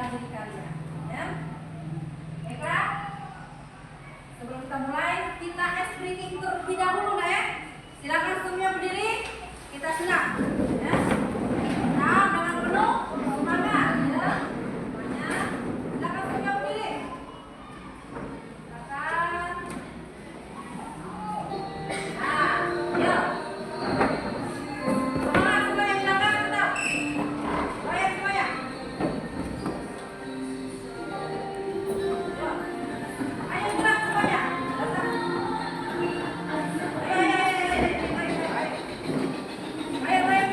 dalam diri kalian. Ya. Baiklah. Sebelum kita mulai, kita ice breaking terlebih dahulu ya. Silakan semuanya berdiri. Kita senam. Ya. Senam dengan penuh semangat. Ya. Semuanya. Silakan semuanya berdiri. Silakan. Nah, yuk. Semangat semuanya di belakang tetap. Goyang semuanya. Ayo gerak semuanya. Datang. Ayo. Ayo.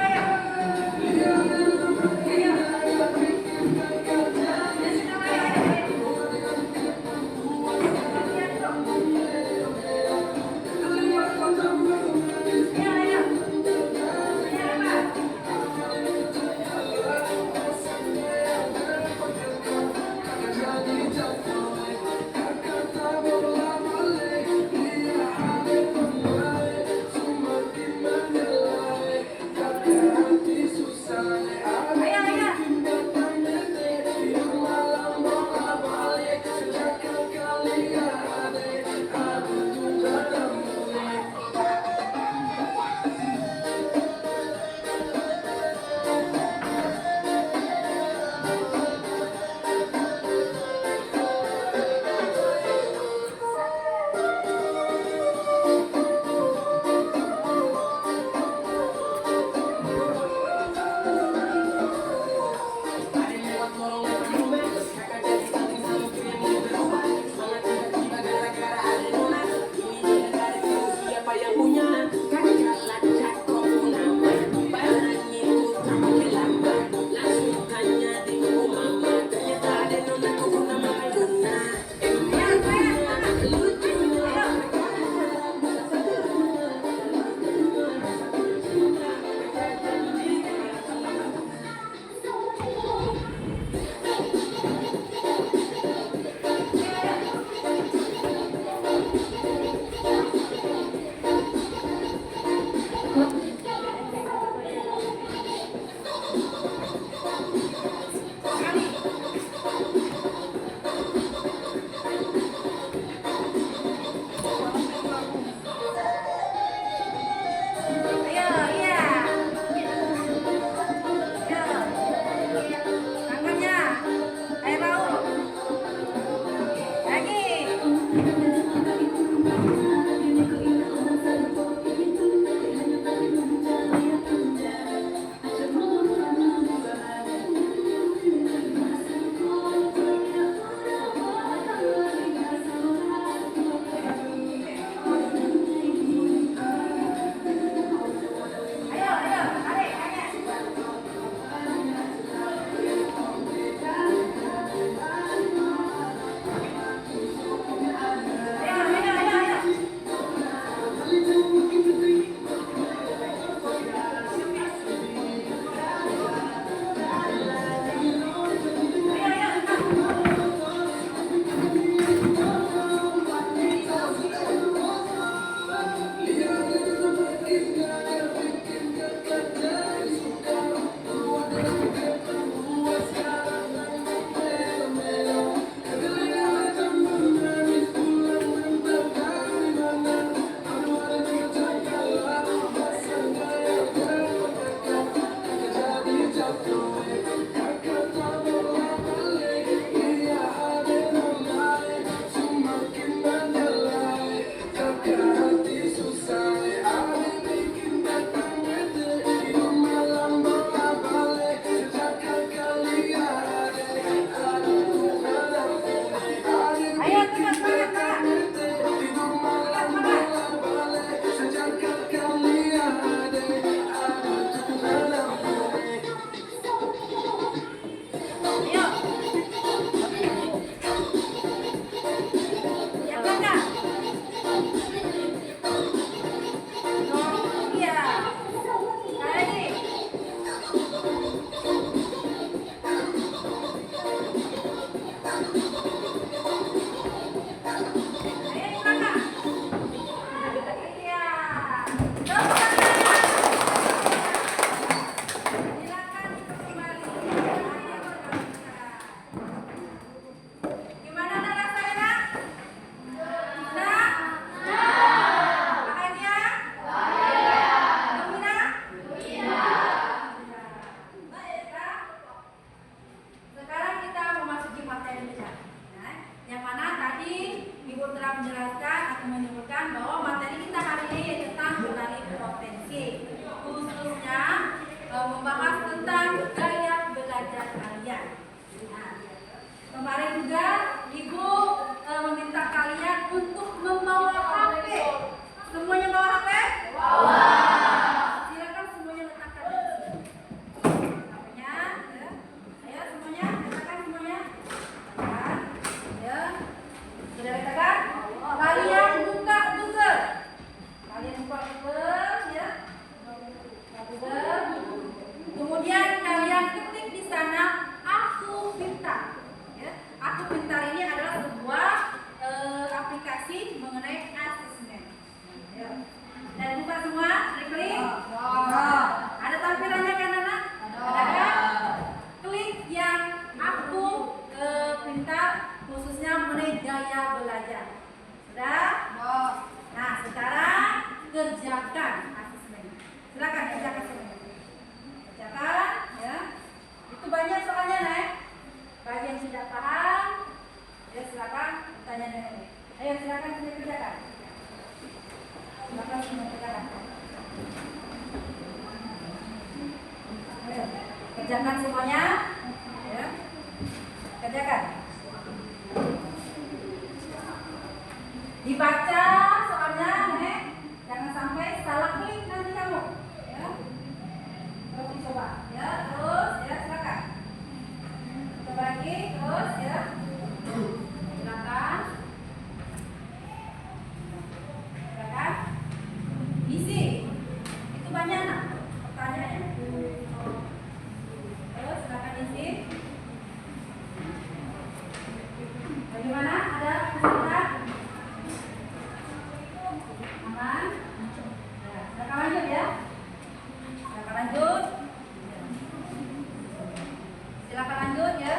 Ya. Kerjakan. Dibaca soalnya, Nek. Jangan sampai salah klik nanti kamu. Ya. Terus dicoba. Ya, terus ya silakan. Coba lagi, terus ya. Silakan. Silakan. Isi. Itu banyak nak pertanyaannya. Terus silakan isi. Bagaimana? Ada kesulitan? Aman? Ya, silakan lanjut ya. Silakan lanjut. Silakan lanjut ya.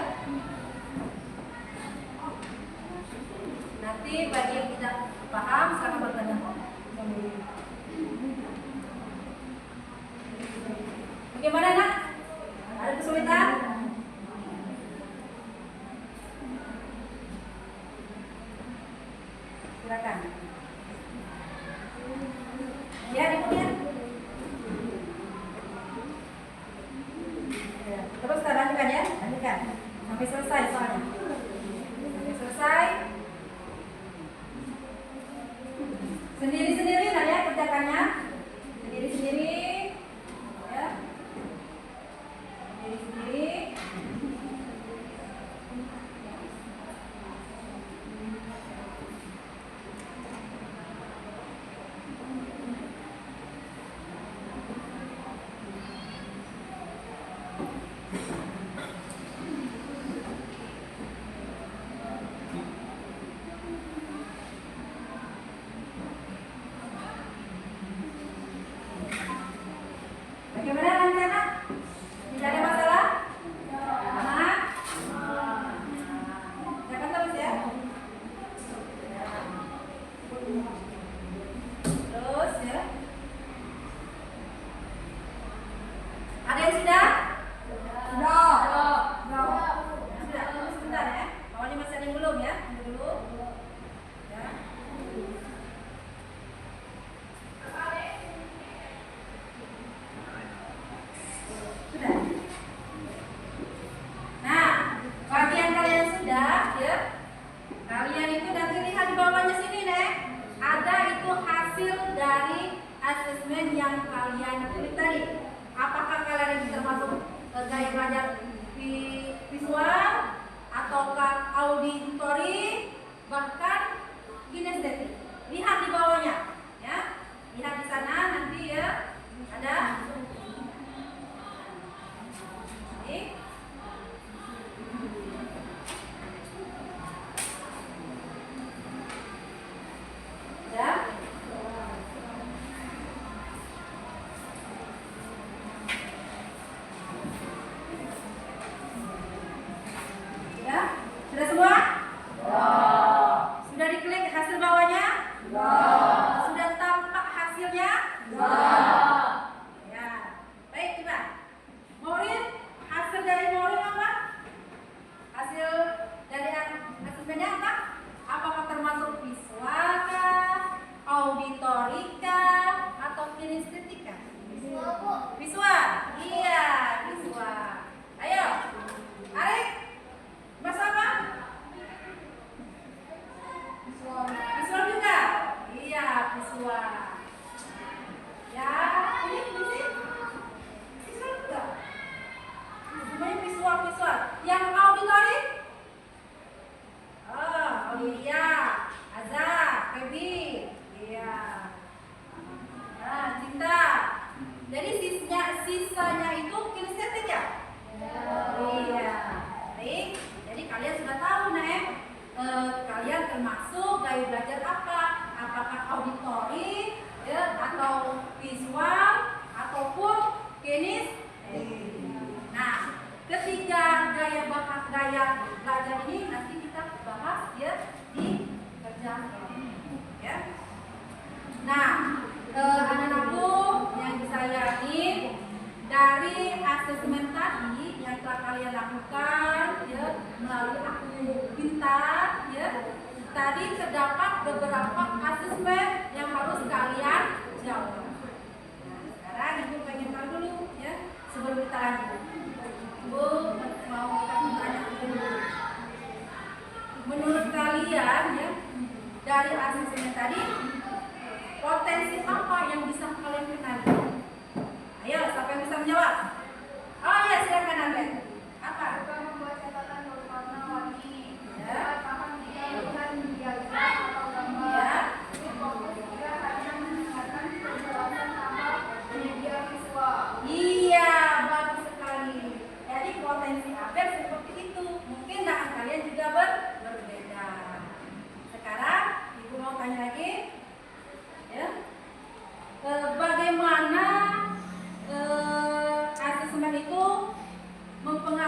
Nanti bagi yang tidak paham silakan bertanya. Bagaimana nak? Ada kesulitan? Silakan. Ya, kemudian. Ya, terus kita lanjutkan ya, lanjutkan sampai selesai soalnya. Sampai selesai. Sendiri-sendiri lah ya kerjakannya. Sendiri-sendiri. Ya. Sendiri-sendiri. Bagaimana lancar nak? Tidak ada masalah? Aman? Jangan terus ya. Terus ya. Ada yang sudah? Sudah. Sudah. Tunggu sebentar ya. Awalnya masih ada yang belum ya. Tunggu dulu. Ya. Sudah. Nah, bagian kalian sudah ya. Kalian itu nanti lihat di bawahnya sini nih. Ada itu hasil dari asesmen yang kalian tulis tadi. Apakah kalian ini termasuk gaya belajar visual ataukah auditory bahkan kinestetik? Lihat di bawahnya ya. Lihat di sana nanti ya. Ada ya. Sudah semua? Sudah diklik hasil bawahnya? Sudah tampak hasilnya? Ya. Baik, coba. Maureen, hasil dari Maureen apa? Hasil dari asesmennya apa? Apakah termasuk visual kah, auditory kah, atau kinestetik kah? Visual. Iya, visual. Ayo. Arif, Mas apa? Visual juga? Iya, visual. Ya, ini visual juga. Semuanya visual. Yang auditory? Oh iya, Azhar, Feby, iya. Nah, Cinta. Jadi sisanya itu kinestetik ya? Iya. Baik. Jadi kalian sudah tahu nih. Kalian termasuk gaya belajar apa? Apakah auditory, ya, atau visual, ataupun kinestetik? Nah, ketiga gaya belajar ini nanti kita bahas ya di kerja ya. Nah, anak-anakku yang disayangi, dari asesmen tadi yang telah kalian lakukan ya melalui aku pintar ya, tadi terdapat beberapa asesmen yang harus kalian jawab. Nah, sekarang ibu pengen tahu dulu ya sebelum kita lanjut. Ibu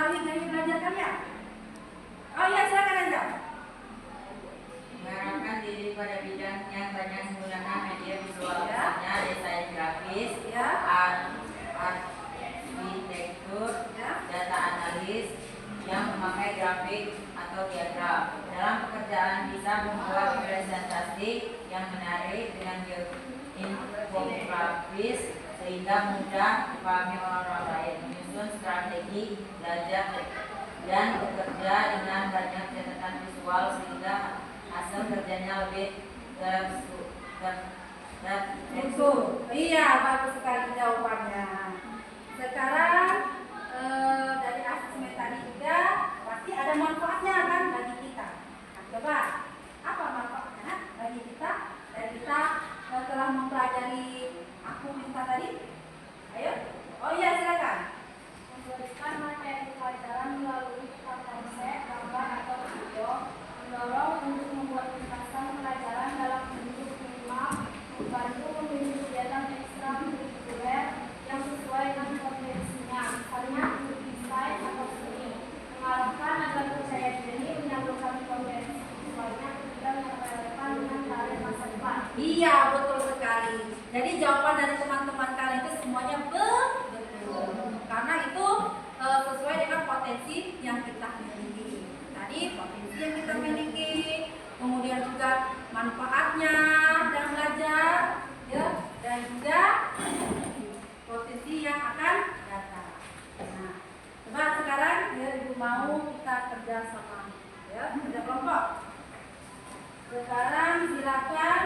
melalui gaya belajar kalian. Oh iya, silakan Anja. Mengarahkan diri pada bidang yang banyak menggunakan media visual, misalnya desain grafis, arsitektur, data analis yang memakai grafik atau diagram. Dalam pekerjaan bisa membuat presentasi yang menarik dengan infografis sehingga mudah dipahami orang lain, menyusun strategi belajar dan bekerja dengan banyak catatan visual sehingga hasil kerjanya lebih terstruktur. Iya, bagus sekali jawabannya. Sekarang dari asesmen tadi juga pasti ada manfaatnya kan bagi kita. Nah, coba apa manfaatnya bagi kita? Dan kita telah mempelajari aku minta tadi. Ayo. Oh iya, silakan. Memberikan materi pelajaran melalui konsep, gambar atau video, mendorong untuk membuat ringkasan pelajaran dalam bentuk minimal, membantu memilih kegiatan ekstra kurikuler yang sesuai dengan kompetensinya, misalnya untuk desain atau seni, mengarahkan agar percaya diri menyalurkan kompetensi visualnya ke bidang yang relevan dengan karir masa depan. Iya, betul sekali. Jadi jawaban dari teman-teman kalian itu semuanya betul. Karena itu sesuai dengan potensi yang kita miliki. Tadi potensi yang kita miliki, kemudian juga manfaatnya dalam belajar, ya, dan juga potensi yang akan datang. Nah, coba sekarang ya Ibu mau kita kerja sama, ya, kerja kelompok. Sekarang silakan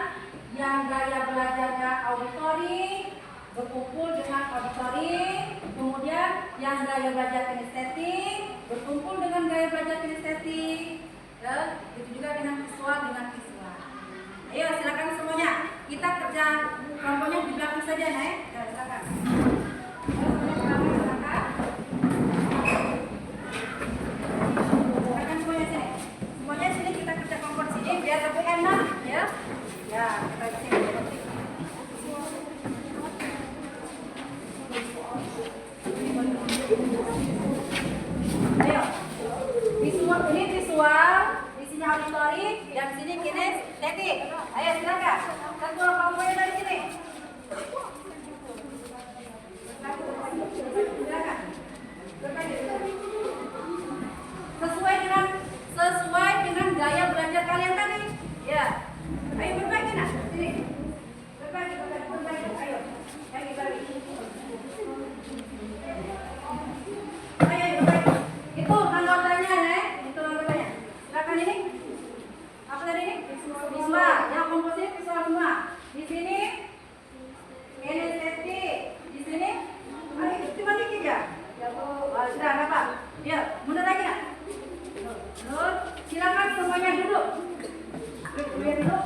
yang gaya belajarnya auditori berkumpul dengan auditori, kemudian yang gaya belajar kinestetik berkumpul dengan gaya belajar kinestetik, ya, itu juga dengan visual. Ayo silakan semuanya, kita kerja kelompoknya di belakang saja, Nek. Ya, silakan. Silakan semuanya sini kita kerja kelompok sini biar lebih enak, ya. Ya, kita sini. Ayo, ini visual, di sini auditori, dan sini kinestetik. Ayo silakan, satu kelompoknya dari sini. Silakan. Sesuai dengan gaya belajar kalian tadi. Ya, ayo berbagi nak, sini. Berbagi. Ayo, bagi. Ayo, itu anggotanya, Nek. Itu anggotanya. Silakan ini. Apa tadi ini? Visual. Yang komposisi visual semua. Di sini kinestetik. Di sini ayo cuma dikit ya. Ya Bu. Sudah, Bapak. Ya, mundur lagi nak. Terus silakan semuanya duduk. Duduk.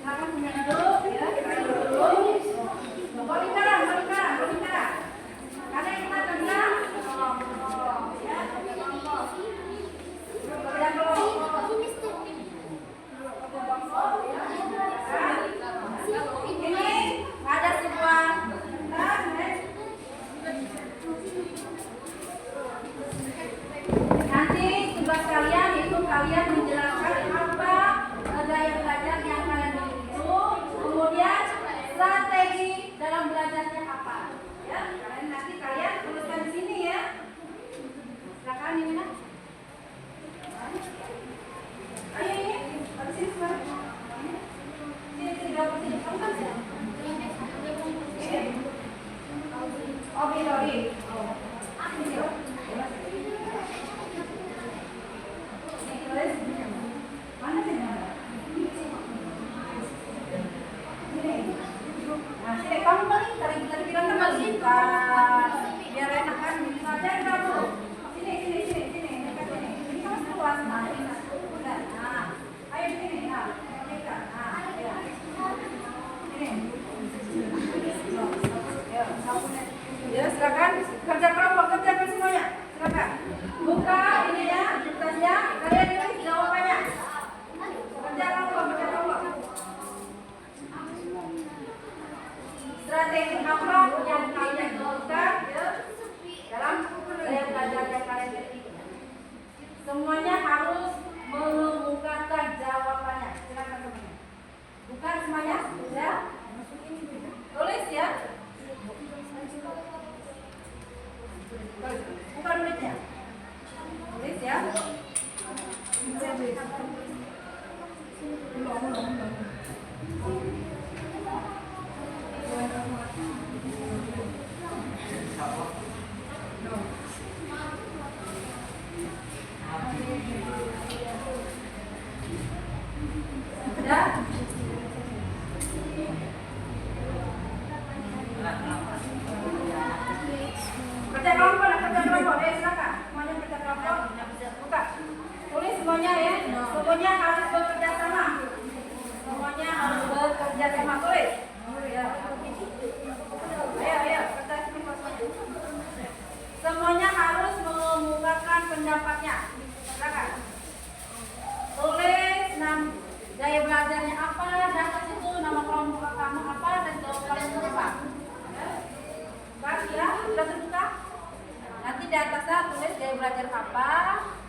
Silakan semuanya duduk. Ya, kita duduk. Balik kanan. Karena kita kerja ini ada sebuah nanti tugas kalian itu kalian menjelaskan apa gaya belajar yang kalian miliki itu, kemudian strategi dalam belajarnya apa, ya. Kalian tuliskan di sini ya. Silakan ini nak. Ayo ini, habis ini sekarang. Sini dapur sini. Kamu kan sini. Oh, sorry. Mana sih? Nah, sini kamu paling tadi bilang kan bukan. Biar enak kan. Cari kamu. Sini. Ini kamu luas. Nah, ayo di sini. Nah, ya. Sini. Ya, silakan kerja kelompok, kerjakan semuanya. Silakan. Buka ini ya, tasnya. Kalian tulis jawabannya. Kerja kelompok. Strategi apa yang kalian lakukan, ya, dalam gaya belajar yang kalian miliki. pendapatnya. Silakan. Tulis gaya belajarnya apa, dan ke situ nama kelompok kamu apa, dan jawabannya apa. Pas ya, sudah terbuka? Nanti di atasnya tulis gaya belajar apa,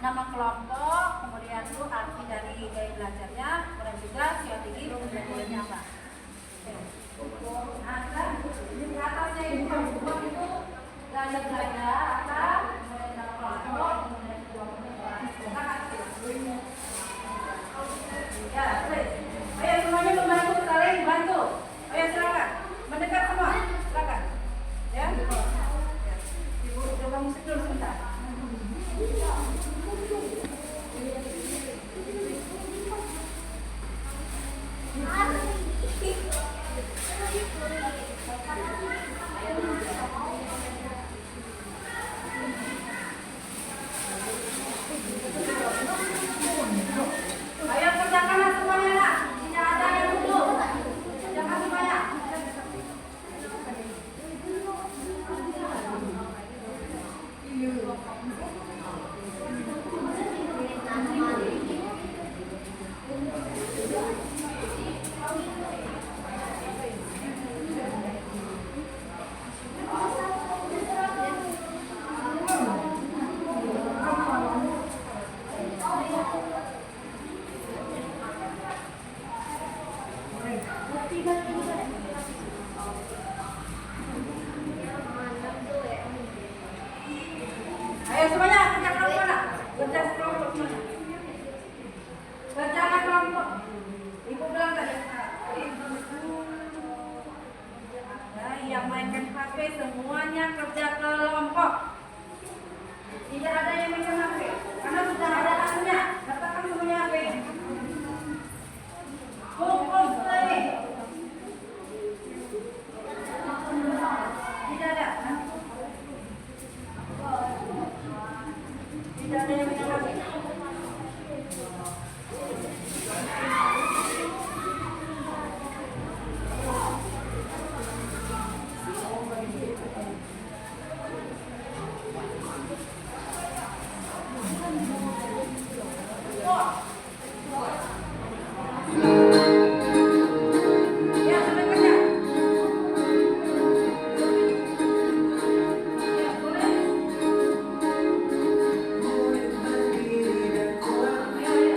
nama kelompok, kemudian itu arti dari gaya belajarnya, kemudian juga strategi pembelajarannya apa. Nah, di atasnya itu itu gaya belajar apa, kemudian nama kelompok, kemudian kelompok. Ya, tulis. Ayo semuanya membantu, saling bantu. Ayo silakan, mendekat semua, silakan. Ya. Ibu coba musik dulu sebentar. Ayo kerjakanlah semuanya lah. Tidak ada yang dulu. Kerjakan semuanya. Ayo semuanya kerjakan kelompok. Kerjakan kelompok semuanya. Kerjakan kelompok. Ibu bilang tadi. Ada yang mainkan HP, semuanya kerja kelompok. Tidak ada yang mainkan HP, karena sudah ada anunya. Katakan semuanya HP. Fokus play. Tidak ada. Tidak ada yang mainkan HP. Ya, sudah kerja. Ya, boleh. Ayo, ayo.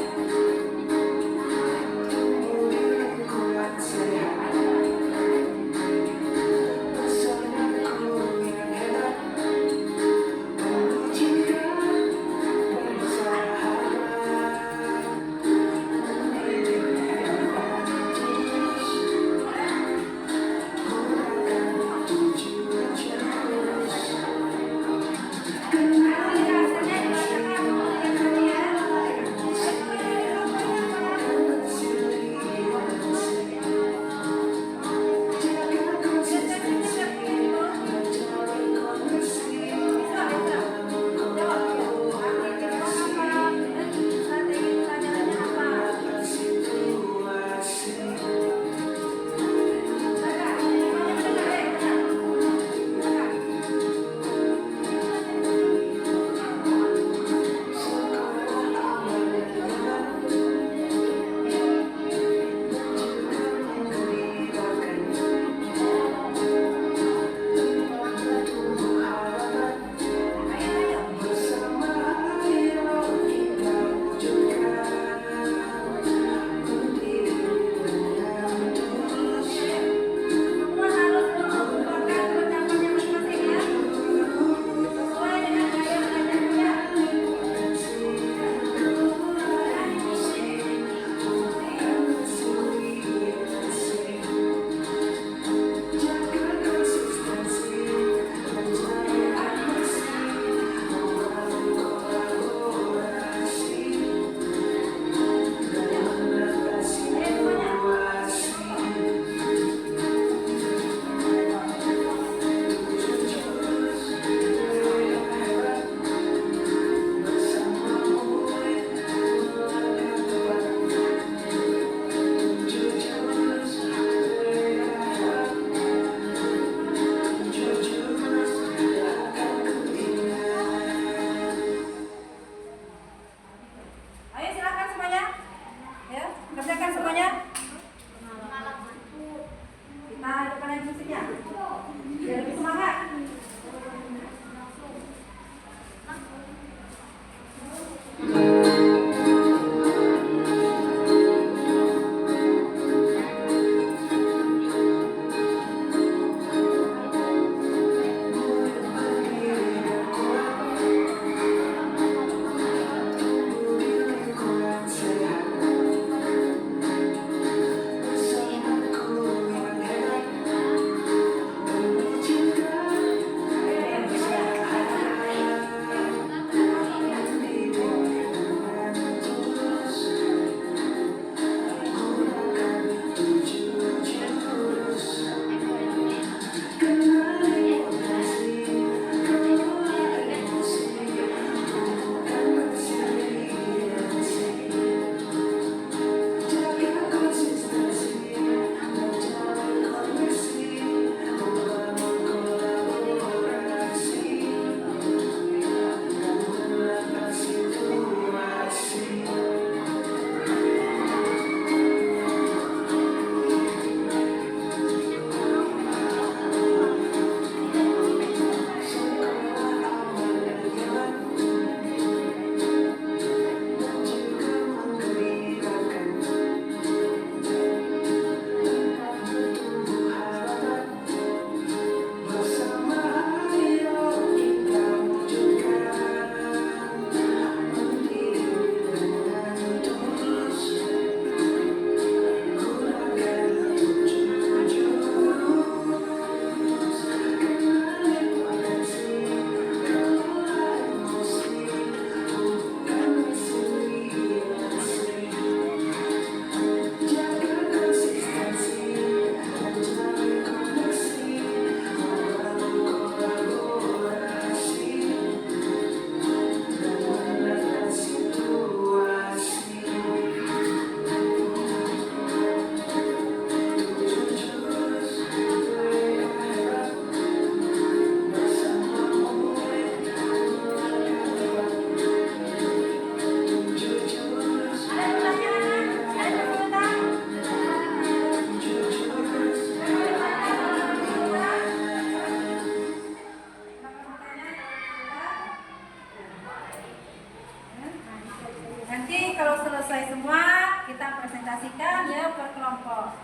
Nanti kalau selesai semua kita presentasikan ya per kelompok.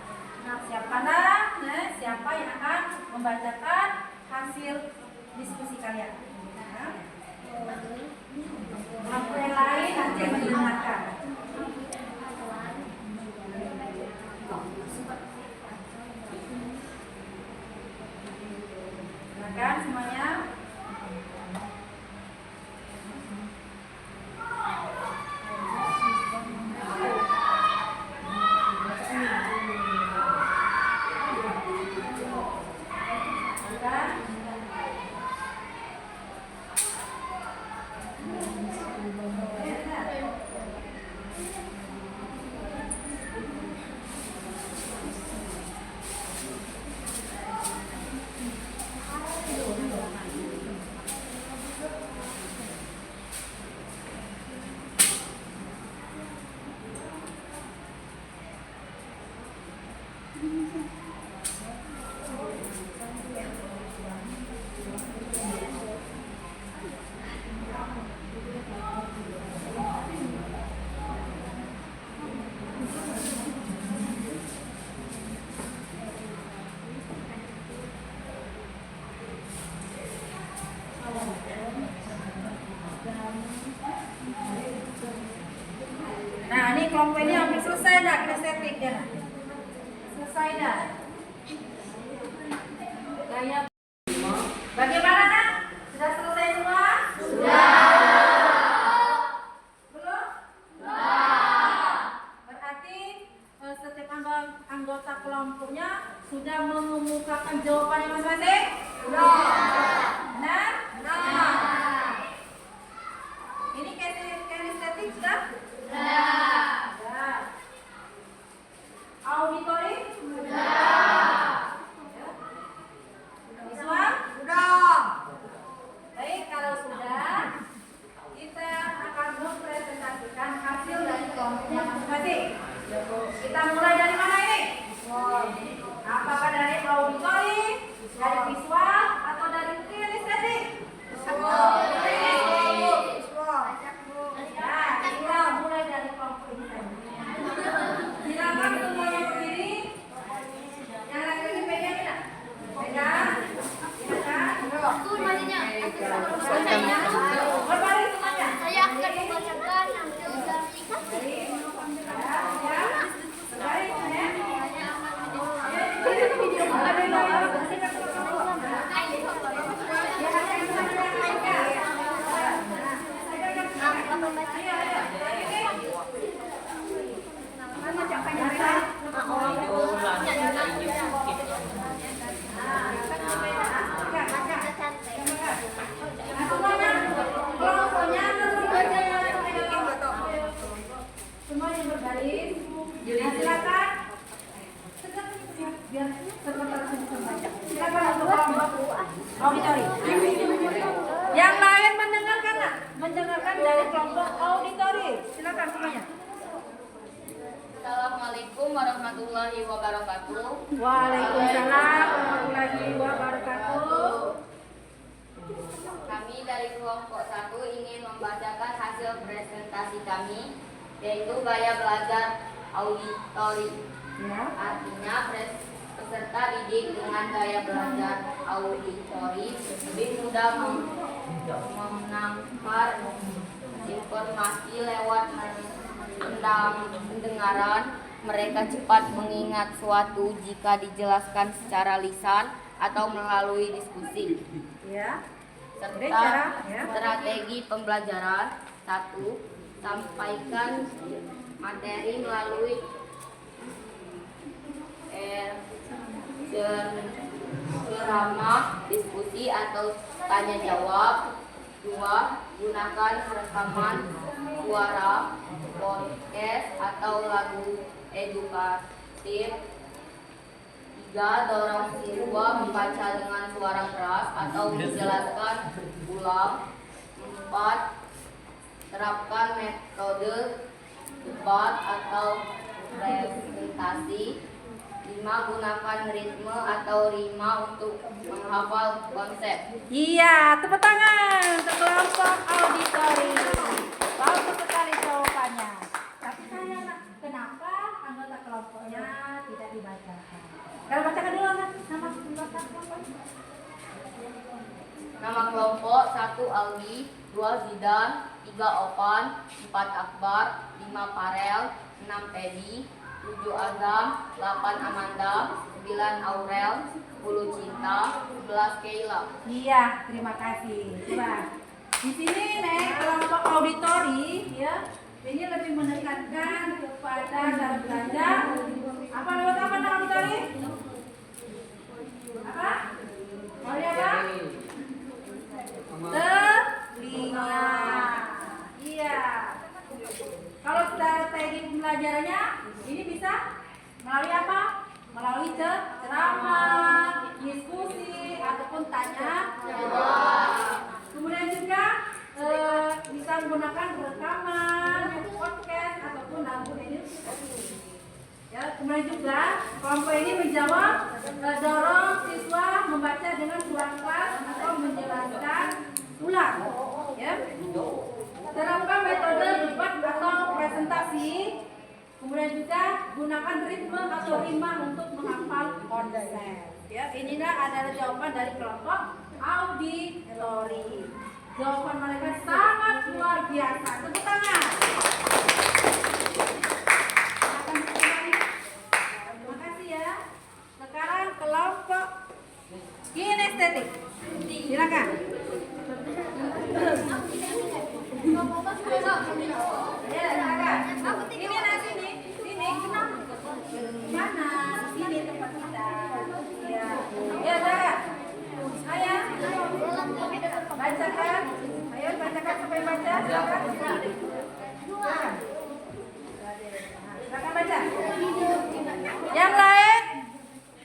Nah, siapa yang akan membacakan hasil diskusi kalian. Nah, kelompok yang lain nanti mendengarkan. Silakan semuanya. Nah, ini kelompok ini hampir selesai dah kinestetik dah. Selesai dah. Gaya. Bagaimana nak? Sudah selesai semua? Belum? Berarti setiap anggota kelompoknya sudah mengemukakan jawabannya masing-masing? Benar? Ini kinestetik sudah? Auditori? Visual? Baik, kalau sudah, kita akan mempresentasikan hasil dari kelompoknya masing-masing. Kita mulai dari mana ini? Apakah dari auditori, dari visual, atau dari kinestetik? Nah, kita mulai dari kelompok ini saja. Silakan semuanya berdiri. Yang laki-laki pegang tidak? Pegang. Silakan. Berbaris semuanya. Saya akan membacakan hasil dari Semua yang berbaris. Silakan. Biar sebentar baca. Silakan untuk kelompok auditori. Yang lain mendengarkan nak? Mendengarkan dari kelompok auditori. Silakan semuanya. Assalamualaikum warahmatullahi wabarakatuh. Waalaikumsalam warahmatullahi wabarakatuh. Kami dari kelompok 1 ingin membacakan hasil presentasi kami, yaitu gaya belajar auditori. Ya. Artinya peserta didik dengan gaya belajar auditori lebih mudah menangkap informasi lewat pendengaran. Mereka cepat mengingat suatu jika dijelaskan secara lisan atau melalui diskusi. Ya. Serta strategi pembelajaran. 1. Sampaikan materi melalui ceramah, diskusi atau tanya jawab. 2. Gunakan rekaman suara, podcast atau lagu edukatif. 3. Dorong siswa membaca dengan suara keras atau menjelaskan ulang. 4. Terapkan metode debat atau presentasi. 5. Gunakan ritme atau rima untuk menghafal konsep. Iya, tepuk tangan untuk kelompok auditori. Bagus sekali jawabannya. adalah 4 Akbar, 5 Farel, 6 Teddy, 7 Azam, 8 Amanda, 9 Aurel, 10 Cinta, 11 Keila. Iya, terima kasih. Coba. Di sini nih kelompok auditori ya, ini lebih menekankan kepada cara belajar. Apa lewat apa auditori? Apa? Mau lihat apa? Telinga. Iya. Kalau strategi pembelajarannya ini bisa melalui apa? Melalui ceramah, diskusi ataupun tanya jawab. Kemudian juga bisa menggunakan rekaman, podcast ataupun lagu ini. Ya, kemudian juga kelompok ini menjawab dorong siswa membaca dengan ruang kelas atau menjelaskan ulang. Ya. Terapkan metode debat atau presentasi. Kemudian juga gunakan ritme atau rima untuk menghafal konsep. Ya, inilah adalah jawaban dari kelompok auditori. Jawaban mereka sangat luar biasa. Tepuk tangan. Terima kasih ya. Sekarang kelompok kinestetik. Silakan. Ya, silakan. Ini nasi nih. Sini. Mana? Sini tempat kita. Ya. Ya, silakan. Ayo. Bacakan. Ayo bacakan sampai baca. Silakan. Silakan baca. Yang lain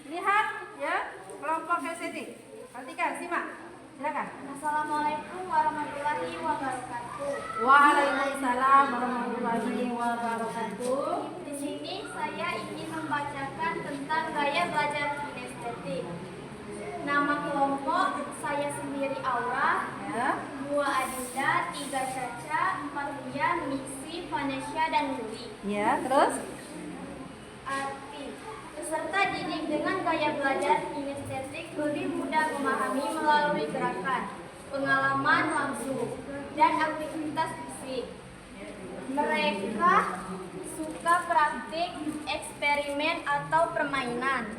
lihat ya kelompok estetik. Perhatikan, simak. Silakan. Assalamualaikum warahmatullahi wabarakatuh. Waalaikumsalam warahmatullahi wabarakatuh. Di sini saya ingin membacakan tentang gaya belajar kinestetik. Nama kelompok saya sendiri Aura, Ya. 2 Adinda, 3 Caca, 4 Lia, Mixi, Vanessa, dan Yuli. Ya, terus? Arti peserta didik dengan gaya belajar kinestetik lebih mudah memahami melalui gerakan, pengalaman langsung, dan aktivitas fisik. Mereka suka praktik, eksperimen, atau permainan.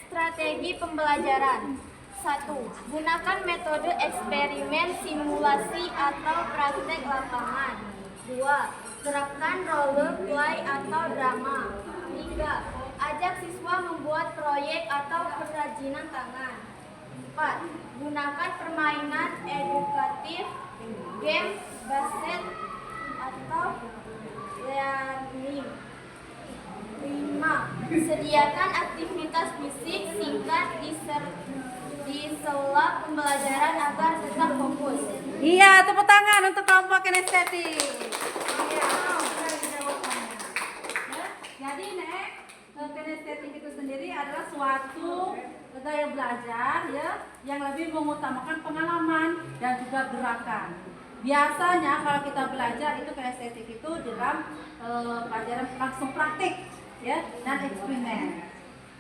Strategi pembelajaran. 1. Gunakan metode eksperimen, simulasi, atau praktek lapangan. 2. Terapkan role play atau drama. 3. Ajak siswa membuat proyek atau kerajinan tangan. 4. Gunakan permainan edukatif, game, basket, atau learning. 5. Sediakan aktivitas fisik singkat di sela pembelajaran agar tetap fokus. Iya, tepuk tangan untuk kelompok kinestetik. Iya, jadi nek kinestetik itu sendiri adalah suatu gaya belajar ya yang lebih mengutamakan pengalaman dan juga gerakan. Biasanya kalau kita belajar itu kinestetik itu dalam pelajaran langsung praktik ya dan eksperimen.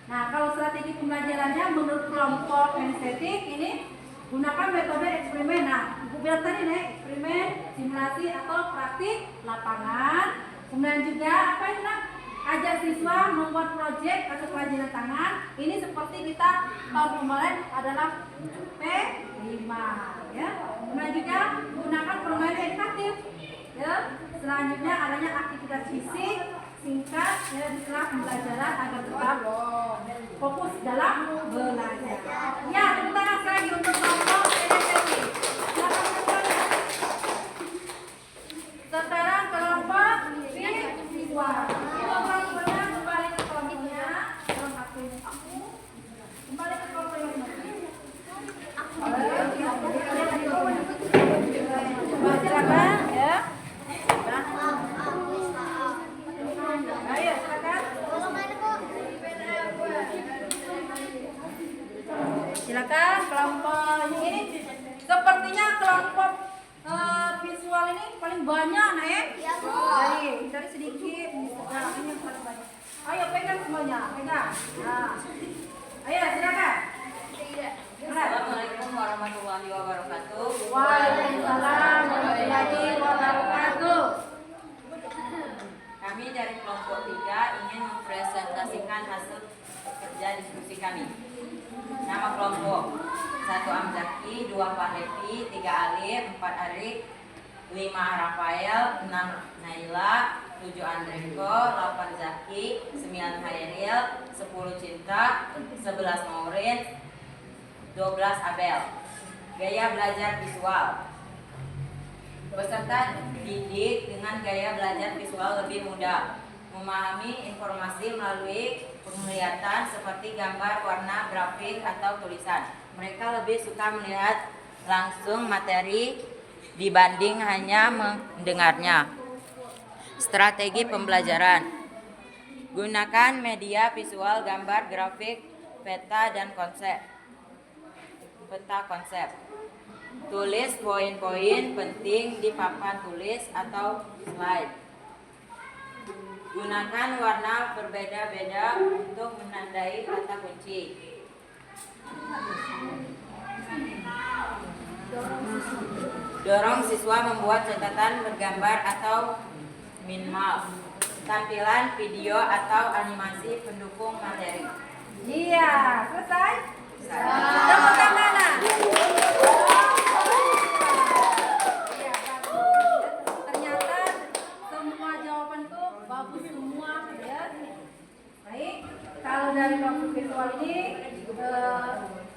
Nah, kalau strategi pembelajarannya menurut kelompok kinestetik ini gunakan metode eksperimen. Nah, Ibu bilang tadi nih, eksperimen, simulasi atau praktik lapangan. Kemudian juga apa itu nak? Ajak siswa membuat proyek atau kerajinan tangan. Ini seperti kita tahun kemarin adalah P5 ya. Kemudian juga gunakan permainan edukatif ya. Selanjutnya adanya aktivitas fisik singkat ya di sela pembelajaran agar tetap fokus dalam belajar. Ya, tepuk tangan sekali lagi untuk kelompok kinestetik. Sekarang kelompok visual. Kelompoknya kembali ke kelompoknya. Dalam waktunya aku kembali ke kelompok yang silakan ya. Ayo silakan. Silakan kelompok ini sepertinya kelompok visual ini paling banyak nah ya. Dari sedikit. Nah, ini yang paling banyak. Ayo pegang semuanya, pegang. Nah. Ayo silakan. Assalamualaikum warahmatullahi wabarakatuh. Waalaikumsalam warahmatullahi wabarakatuh. Kami dari kelompok 3 ingin mempresentasikan hasil kerja diskusi kami. Nama kelompok 1 Amzaki, 2 Fahrepi, 3 Alif, 4 Arik, 5 Rafael, 6 Naila, 7 Andreko, 8 Zaki, 9 Hairil, 10 Cinta, 11 Maurin, 12 Abel. Gaya belajar visual. Peserta didik dengan gaya belajar visual lebih mudah memahami informasi melalui penglihatan seperti gambar, warna, grafik, atau tulisan. Mereka lebih suka melihat langsung materi dibanding hanya mendengarnya. Strategi pembelajaran. Gunakan media visual, gambar, grafik, peta konsep. Tulis poin-poin penting di papan tulis atau slide. Gunakan warna berbeda-beda untuk menandai kata kunci. Dorong siswa membuat catatan bergambar atau minimal tampilan video atau animasi pendukung materi. Iya, selesai? Tepuk tangan. Iya, bagus. Ternyata semua jawaban itu bagus semua, ya. Baik, kalau dari kelompok visual ini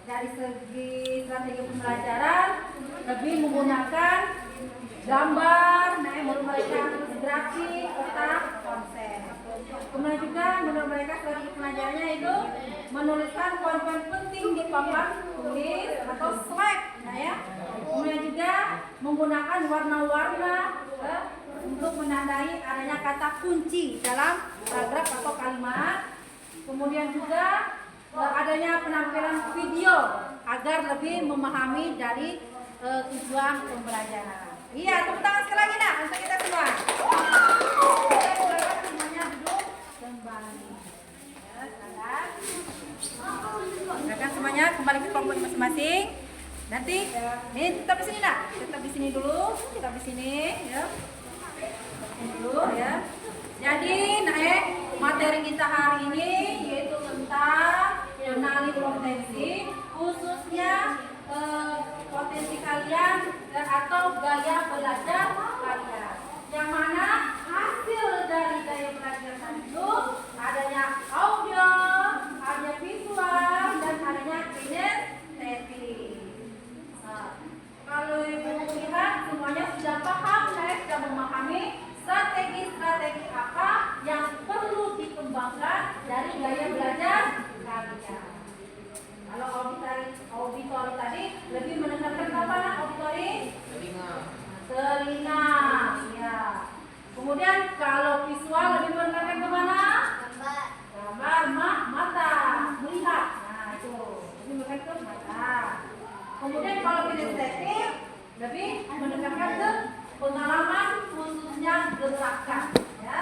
dari segi strategi pembelajaran lebih menggunakan gambar, menurut mereka grafik, peta, konsep. Kemudian juga menurut mereka strategi pelajarannya itu menuliskan poin-poin penting di papan tulis atau slide, ya. Kemudian juga menggunakan warna-warna untuk menandai adanya kata kunci dalam paragraf atau kalimat. Kemudian juga adanya penampilan video agar lebih memahami dari tujuan pembelajaran. Iya, tepuk tangan sekali lagi nak untuk kita semua. Kita silakan semuanya duduk kembali. Ya, silakan semuanya kembali ke kelompok masing-masing. Nanti ini tetap di sini nak, tetap di sini dulu, tetap di sini, ya. Dulu, ya. Jadi, materi kita hari ini yaitu tentang kenali potensi, khususnya potensi kalian atau gaya belajar kalian. Yang mana hasil dari gaya belajar itu adanya audio, adanya visual, dan adanya kinestetik. Kalau ibu lihat semuanya sudah paham, saya sudah memahami strategi-strategi apa yang perlu dikembangkan dari gaya belajar kalian. Kalau auditori tadi lebih menekankan apa nak auditori? Telinga. Ya. Kemudian kalau visual lebih menekankan kemana? Gambar, mata, melihat. Nah itu lebih menekankan ke mata. Kemudian kalau kinestetik lebih menekankan ke pengalaman khususnya gerakan. Ya.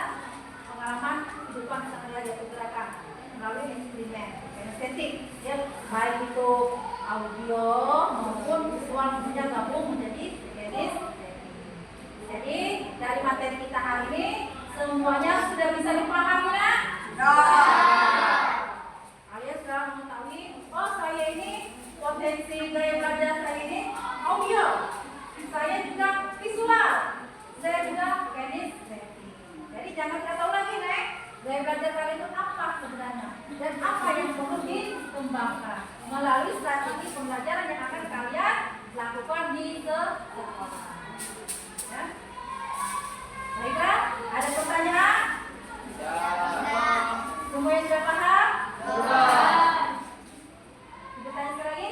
Pengalaman kehidupan sehari-hari gerakan melalui instrumen kinestetik, ya, baik itu audio maupun visual semuanya gabung menjadi kinestetik. Jadi dari materi kita hari ini semuanya sudah bisa dipahami ya? Kalian sudah mengetahui, oh saya ini potensi gaya belajar saya ini audio, saya juga visual, saya juga kinestetik. Jadi jangan kita tahu lagi nih gaya belajar kalian itu apa sebenarnya dan apa yang perlu dikembangkan melalui strategi pembelajaran yang akan kalian lakukan di sekolah. Ya. Baiklah, ada pertanyaan? Semuanya sudah paham? Sudah. Bertanya sekali lagi?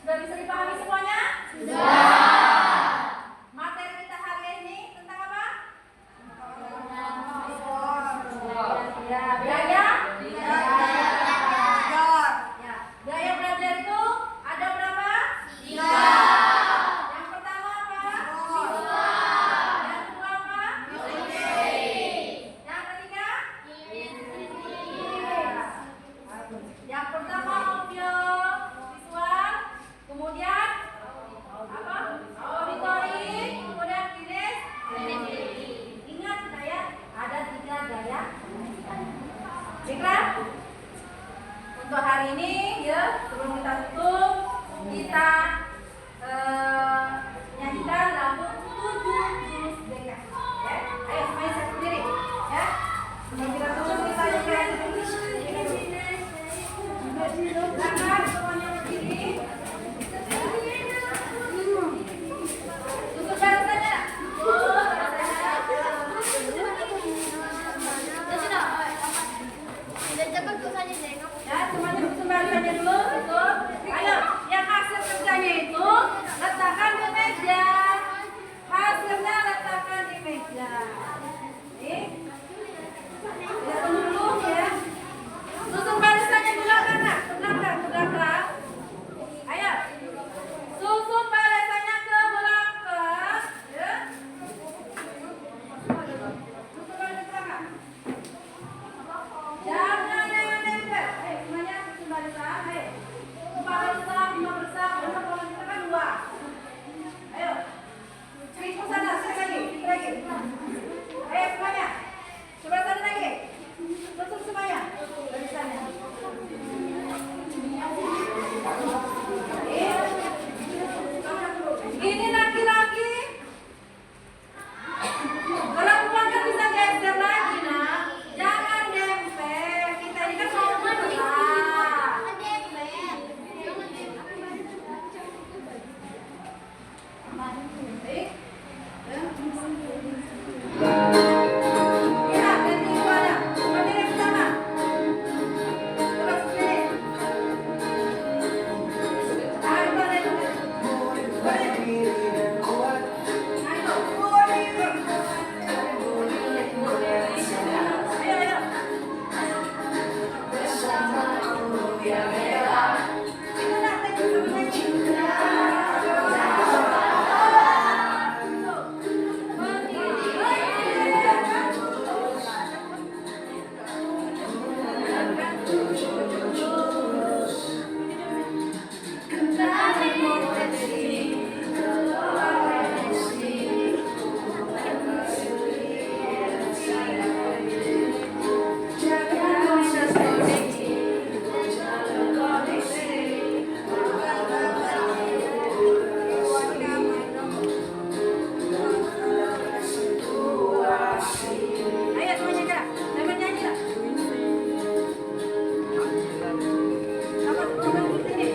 Sudah bisa dipahami semuanya? Sudah. Materi kita hari ini tentang apa? Ya, gaya. Ya, gaya belajar itu ada berapa? 3. Yang pertama apa? Visual. kali ini ya, sebelum kita tutup, kita nyanyikan lagu 7 jurus BK. Ya, ayo semuanya siap berdiri. Ya, sebelum kita tutup kita nyanyikan. Silakan semuanya berdiri. Tutup barisannya. Ya, semuanya tutup barisannya dulu. Tutup. Ayo, yang hasil kerjanya itu letakkan di meja. Hasilnya letakkan di meja. Nih. Kita tunggu dulu ya. Susun barisannya ke belakang, Nak. Ke belakang, ke belakang. Ayo. Susun barisannya ke belakang. Ya. Susun barisan ke belakang. Jangan nempel. Ayo, semuanya susun barisan. Ayo. 4 bersam, 5 bersam. Besok kalau kita kan 2. Ayo. Cari ke sana, saya lagi. Ayo semuanya. Coba sana lagi. Tutup semuanya. Barisannya. Ini laki-laki. Kalau keluarga bisa geser lagi, Nak. Jangan nempel. Kita ini kan mau bergerak. Baik. Ya, ganti kepala. Berdiri bersama. Terus berdiri. Ayo, berdiri. Berdiri. Ayo. Itu nak lagi sama Ayo semuanya gerak. Jangan nyanyi lah. Kamu sini.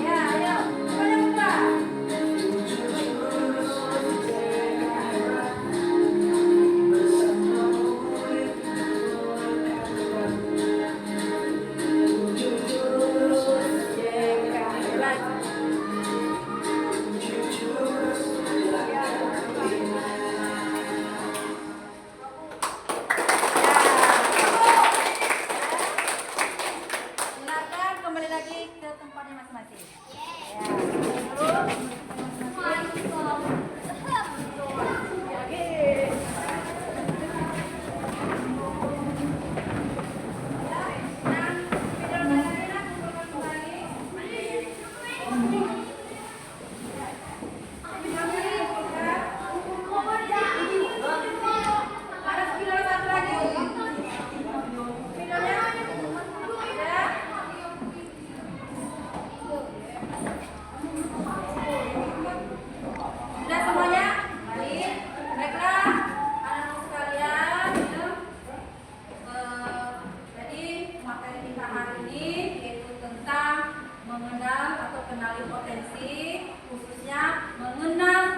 Ya, ayo. Semuanya buka. Silakan kembali lagi ke tempatnya masing-masing. Ya. Ada spidol satu lagi. Spidolnya. Ya. Sudah semuanya? Baik. Baiklah, anak-anak sekalian, ya. Jadi materi kita hari ini yaitu tentang mengenal atau kenali potensi, khususnya mengenal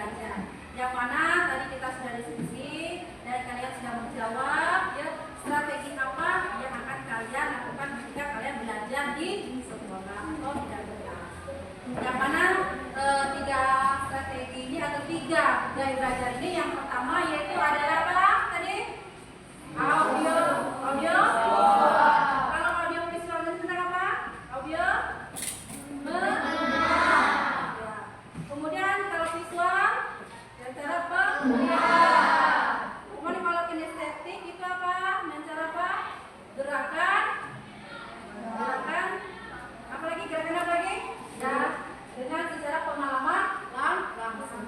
belajar. Yang mana tadi kita sudah diskusi dan kalian sudah menjawab ya strategi apa yang akan kalian lakukan ketika kalian belajar di sekolah atau di kelas. Yang mana tiga strategi ini atau tiga gaya belajar ini, yang pertama yaitu adalah apa tadi? Audio. Kalau audio visual itu tentang apa? Audio mendengar. Ya. Kemudian kalau visual dan cara penglihatan. Kemudian kalau kinestetik itu apa? Dan cara apa? Gerakan. Apalagi gerakan apa lagi? Ya, dengan secara pengalaman langsung.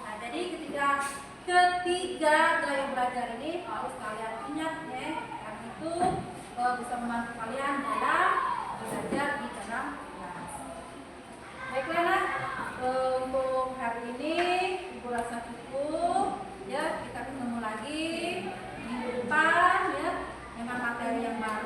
Nah, jadi ketiga gaya belajar ini harus kalian ingat ya, karena itu bisa membantu kalian dalam belajar di dalam kelas. Baiklah nak, untuk hari ini Ibu rasa cukup ya, kita ketemu lagi minggu depan ya dengan materi yang baru.